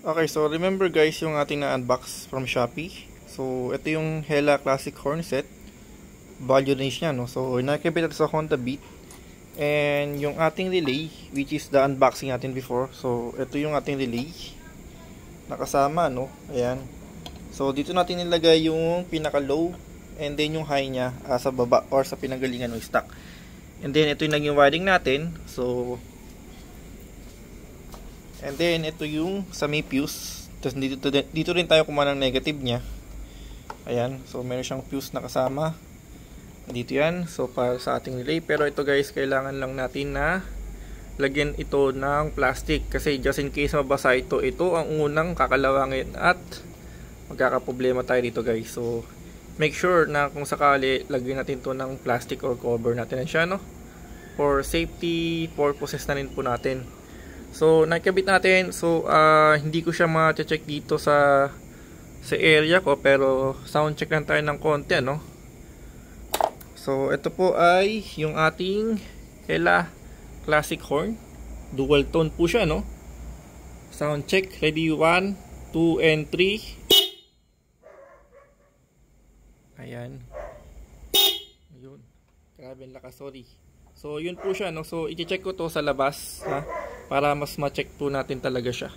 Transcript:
Okay, so remember guys yung ating na-unbox from Shopee. So, ito yung Hella Classic Horn Set. Value range niya, no? So, nakikita sa Honda Beat. And yung ating relay, which is the unboxing natin before. So, ito yung ating relay. Nakasama, no? Ayan. So, dito natin nilagay yung pinaka-low and then yung high niya sa baba or sa pinanggalingan ng stock. And then, ito yung naging wiring natin. So, and then, ito yung sa may fuse. Tapos dito rin tayo kumuha ng negative niya. Ayan. So, meron siyang fuse na kasama. Dito yan. So, para sa ating relay. Pero ito guys, kailangan lang natin na lagyan ito ng plastic. Kasi just in case mabasa ito, ito ang unang kakalawangin at magkakaproblema tayo dito guys. So, make sure na kung sakali, lagyan natin ito ng plastic or cover natin na siya, no? For safety purposes na rin po natin. So, nakikabit natin. So, hindi ko siya ma-check dito sa area ko. Pero, sound check lang tayo ng konti, no? So, ito po ay yung ating Hella Classic Horn. Dual tone po siya, no? Sound check. Ready? 1, 2, and 3. Ayan. Ayun. Grabe ang lakas, sorry. So, yun po siya, no? So, i-check ko to sa labas, ha? Para mas ma-check po natin talaga siya.